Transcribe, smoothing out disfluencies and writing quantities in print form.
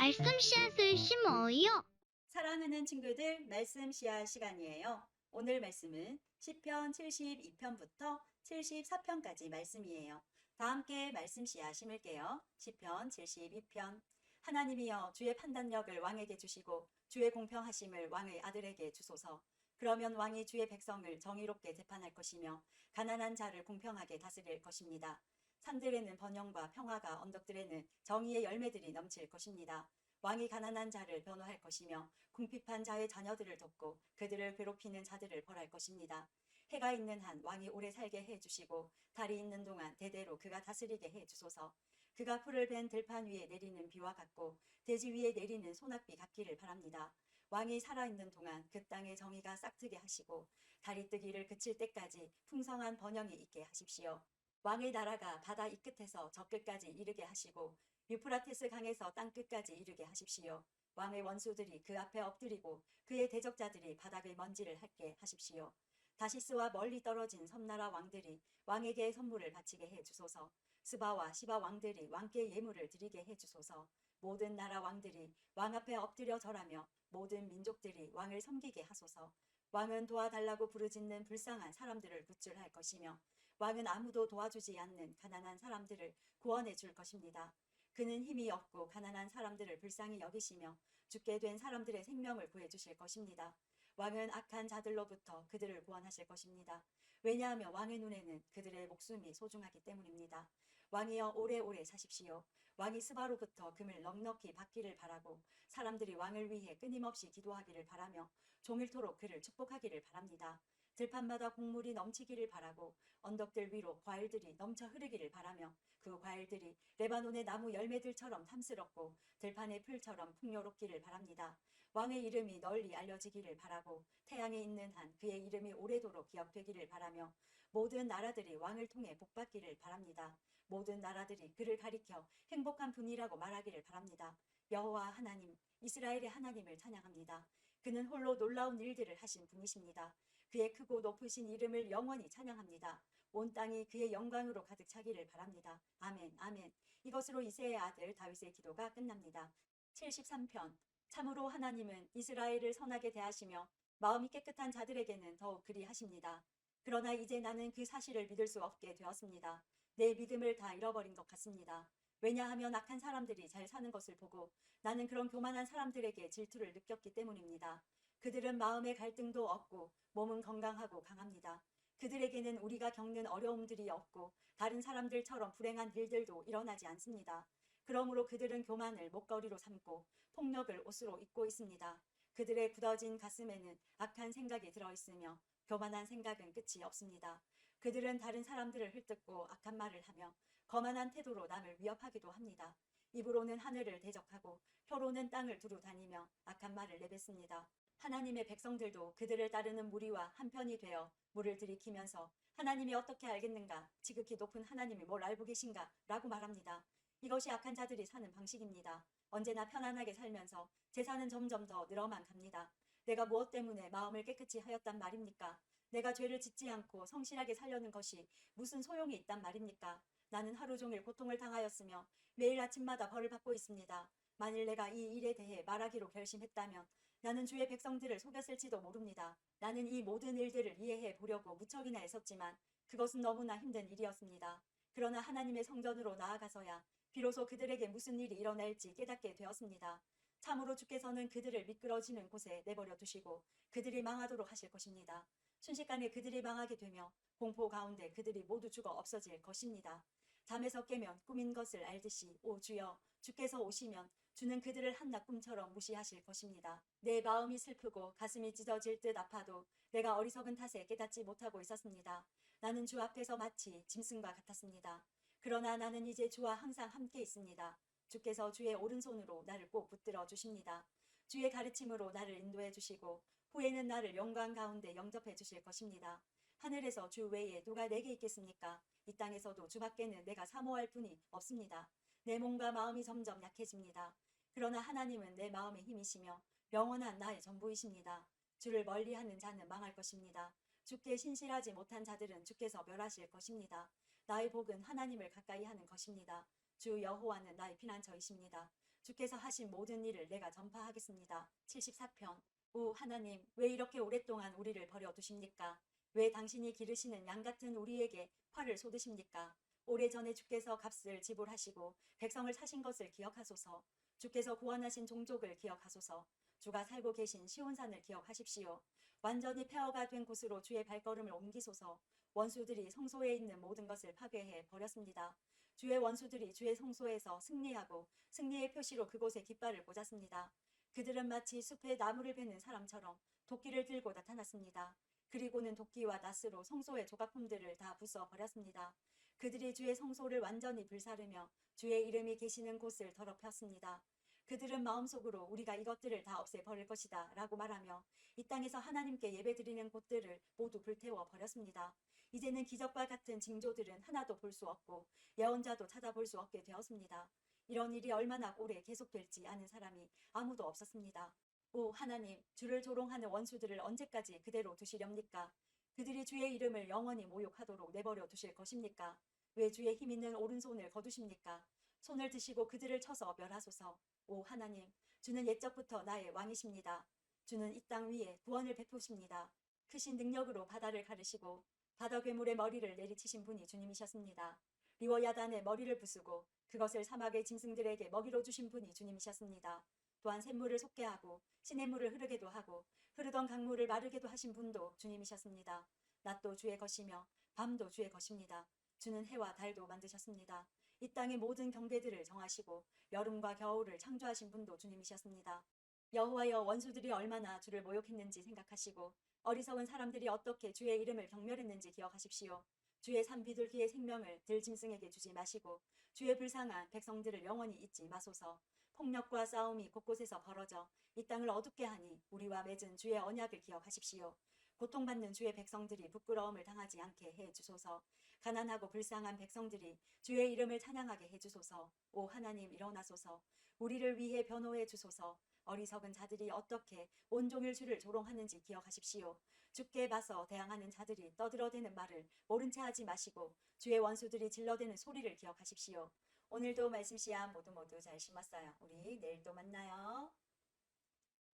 말씀 씨앗을 심어요. 사랑하는 친구들, 말씀 씨앗 시간이에요. 오늘 말씀은 시편 72편부터 74편까지 말씀이에요. 다 함께 말씀 씨앗 심을게요. 시편 72편. 하나님이여 주의 판단력을 왕에게 주시고 주의 공평하심을 왕의 아들에게 주소서. 그러면 왕이 주의 백성을 정의롭게 재판할 것이며 가난한 자를 공평하게 다스릴 것입니다. 산들에는 번영과 평화가, 언덕들에는 정의의 열매들이 넘칠 것입니다. 왕이 가난한 자를 변호할 것이며 궁핍한 자의 자녀들을 돕고 그들을 괴롭히는 자들을 벌할 것입니다. 해가 있는 한 왕이 오래 살게 해주시고 달이 있는 동안 대대로 그가 다스리게 해주소서. 그가 풀을 벤 들판 위에 내리는 비와 같고 대지 위에 내리는 소낙비 같기를 바랍니다. 왕이 살아있는 동안 그 땅의 정의가 싹트게 하시고 달이 뜨기를 그칠 때까지 풍성한 번영이 있게 하십시오. 왕의 나라가 바다 이 끝에서 저 끝까지 이르게 하시고 유프라테스 강에서 땅 끝까지 이르게 하십시오. 왕의 원수들이 그 앞에 엎드리고 그의 대적자들이 바닥의 먼지를 핥게 하십시오. 다시스와 멀리 떨어진 섬나라 왕들이 왕에게 선물을 바치게 해 주소서. 스바와 시바 왕들이 왕께 예물을 드리게 해 주소서. 모든 나라 왕들이 왕 앞에 엎드려 절하며 모든 민족들이 왕을 섬기게 하소서. 왕은 도와달라고 부르짖는 불쌍한 사람들을 구출할 것이며 왕은 아무도 도와주지 않는 가난한 사람들을 구원해 줄 것입니다. 그는 힘이 없고 가난한 사람들을 불쌍히 여기시며 죽게 된 사람들의 생명을 구해주실 것입니다. 왕은 악한 자들로부터 그들을 구원하실 것입니다. 왜냐하면 왕의 눈에는 그들의 목숨이 소중하기 때문입니다. 왕이여 오래오래 사십시오. 왕이 스바로부터 금을 넉넉히 받기를 바라고 사람들이 왕을 위해 끊임없이 기도하기를 바라며 종일토록 그를 축복하기를 바랍니다. 들판마다 곡물이 넘치기를 바라고 언덕들 위로 과일들이 넘쳐 흐르기를 바라며 그 과일들이 레바논의 나무 열매들처럼 탐스럽고 들판의 풀처럼 풍요롭기를 바랍니다. 왕의 이름이 널리 알려지기를 바라고 태양에 있는 한 그의 이름이 오래도록 기억되기를 바라며 모든 나라들이 왕을 통해 복받기를 바랍니다. 모든 나라들이 그를 가리켜 행복한 분이라고 말하기를 바랍니다. 여호와 하나님, 이스라엘의 하나님을 찬양합니다. 그는 홀로 놀라운 일들을 하신 분이십니다. 그의 크고 높으신 이름을 영원히 찬양합니다. 온 땅이 그의 영광으로 가득 차기를 바랍니다. 아멘, 아멘. 이것으로 이새의 아들 다윗의 기도가 끝납니다. 73편. 참으로 하나님은 이스라엘을 선하게 대하시며 마음이 깨끗한 자들에게는 더욱 그리하십니다. 그러나 이제 나는 그 사실을 믿을 수 없게 되었습니다. 내 믿음을 다 잃어버린 것 같습니다. 왜냐하면 악한 사람들이 잘 사는 것을 보고 나는 그런 교만한 사람들에게 질투를 느꼈기 때문입니다. 그들은 마음의 갈등도 없고 몸은 건강하고 강합니다. 그들에게는 우리가 겪는 어려움들이 없고 다른 사람들처럼 불행한 일들도 일어나지 않습니다. 그러므로 그들은 교만을 목걸이로 삼고 폭력을 옷으로 입고 있습니다. 그들의 굳어진 가슴에는 악한 생각이 들어있으며 교만한 생각은 끝이 없습니다. 그들은 다른 사람들을 헐뜯고 악한 말을 하며 거만한 태도로 남을 위협하기도 합니다. 입으로는 하늘을 대적하고 혀로는 땅을 두루 다니며 악한 말을 내뱉습니다. 하나님의 백성들도 그들을 따르는 무리와 한편이 되어 물을 들이키면서 하나님이 어떻게 알겠는가? 지극히 높은 하나님이 뭘 알고 계신가? 라고 말합니다. 이것이 악한 자들이 사는 방식입니다. 언제나 편안하게 살면서 재산은 점점 더 늘어만 갑니다. 내가 무엇 때문에 마음을 깨끗이 하였단 말입니까? 내가 죄를 짓지 않고 성실하게 살려는 것이 무슨 소용이 있단 말입니까? 나는 하루 종일 고통을 당하였으며 매일 아침마다 벌을 받고 있습니다. 만일 내가 이 일에 대해 말하기로 결심했다면 나는 주의 백성들을 속였을지도 모릅니다. 나는 이 모든 일들을 이해해 보려고 무척이나 애썼지만 그것은 너무나 힘든 일이었습니다. 그러나 하나님의 성전으로 나아가서야 비로소 그들에게 무슨 일이 일어날지 깨닫게 되었습니다. 참으로 주께서는 그들을 미끄러지는 곳에 내버려 두시고 그들이 망하도록 하실 것입니다. 순식간에 그들이 망하게 되며 공포 가운데 그들이 모두 죽어 없어질 것입니다. 잠에서 깨면 꿈인 것을 알듯이 오 주여 주께서 오시면 주는 그들을 한낱 꿈처럼 무시하실 것입니다. 내 마음이 슬프고 가슴이 찢어질 듯 아파도 내가 어리석은 탓에 깨닫지 못하고 있었습니다. 나는 주 앞에서 마치 짐승과 같았습니다. 그러나 나는 이제 주와 항상 함께 있습니다. 주께서 주의 오른손으로 나를 꼭 붙들어 주십니다. 주의 가르침으로 나를 인도해 주시고 후에는 나를 영광 가운데 영접해 주실 것입니다. 하늘에서 주 외에 누가 내게 있겠습니까? 이 땅에서도 주밖에는 내가 사모할 분이 없습니다. 내 몸과 마음이 점점 약해집니다. 그러나 하나님은 내 마음의 힘이시며 영원한 나의 전부이십니다. 주를 멀리하는 자는 망할 것입니다. 주께 신실하지 못한 자들은 주께서 멸하실 것입니다. 나의 복은 하나님을 가까이 하는 것입니다. 주 여호와는 나의 피난처이십니다. 주께서 하신 모든 일을 내가 전파하겠습니다. 74편. 오 하나님, 왜 이렇게 오랫동안 우리를 버려두십니까? 왜 당신이 기르시는 양 같은 우리에게 화를 쏟으십니까? 오래전에 주께서 값을 지불하시고 백성을 사신 것을 기억하소서. 주께서 구원하신 종족을 기억하소서. 주가 살고 계신 시온산을 기억하십시오. 완전히 폐허가 된 곳으로 주의 발걸음을 옮기소서. 원수들이 성소에 있는 모든 것을 파괴해 버렸습니다. 주의 원수들이 주의 성소에서 승리하고 승리의 표시로 그곳에 깃발을 꽂았습니다. 그들은 마치 숲에 나무를 베는 사람처럼 도끼를 들고 나타났습니다. 그리고는 도끼와 낫으로 성소의 조각품들을 다 부숴 버렸습니다. 그들이 주의 성소를 완전히 불사르며 주의 이름이 계시는 곳을 더럽혔습니다. 그들은 마음속으로 우리가 이것들을 다 없애버릴 것이다 라고 말하며 이 땅에서 하나님께 예배드리는 곳들을 모두 불태워 버렸습니다. 이제는 기적과 같은 징조들은 하나도 볼 수 없고 예언자도 찾아볼 수 없게 되었습니다. 이런 일이 얼마나 오래 계속될지 아는 사람이 아무도 없었습니다. 오 하나님, 주를 조롱하는 원수들을 언제까지 그대로 두시렵니까? 그들이 주의 이름을 영원히 모욕하도록 내버려 두실 것입니까? 왜 주의 힘 있는 오른손을 거두십니까? 손을 드시고 그들을 쳐서 멸하소서. 오 하나님, 주는 옛적부터 나의 왕이십니다. 주는 이 땅 위에 구원을 베푸십니다. 크신 능력으로 바다를 가르시고 바다 괴물의 머리를 내리치신 분이 주님이셨습니다. 리워야단의 머리를 부수고 그것을 사막의 짐승들에게 먹이로 주신 분이 주님이셨습니다. 또한 샘물을 솟게 하고 시냇물을 흐르게도 하고 흐르던 강물을 마르게도 하신 분도 주님이셨습니다. 낮도 주의 것이며 밤도 주의 것입니다. 주는 해와 달도 만드셨습니다. 이 땅의 모든 경계들을 정하시고 여름과 겨울을 창조하신 분도 주님이셨습니다. 여호와여, 원수들이 얼마나 주를 모욕했는지 생각하시고 어리석은 사람들이 어떻게 주의 이름을 경멸했는지 기억하십시오. 주의 산 비둘기의 생명을 들짐승에게 주지 마시고 주의 불쌍한 백성들을 영원히 잊지 마소서. 폭력과 싸움이 곳곳에서 벌어져 이 땅을 어둡게 하니 우리와 맺은 주의 언약을 기억하십시오. 고통받는 주의 백성들이 부끄러움을 당하지 않게 해주소서. 가난하고 불쌍한 백성들이 주의 이름을 찬양하게 해주소서. 오 하나님, 일어나소서. 우리를 위해 변호해 주소서. 어리석은 자들이 어떻게 온종일 주를 조롱하는지 기억하십시오. 주께 봐서 대항하는 자들이 떠들어대는 말을 모른 채 하지 마시고 주의 원수들이 질러대는 소리를 기억하십시오. 오늘도 말씀 씨앗 모두 잘 심었어요. 우리 내일 또 만나요.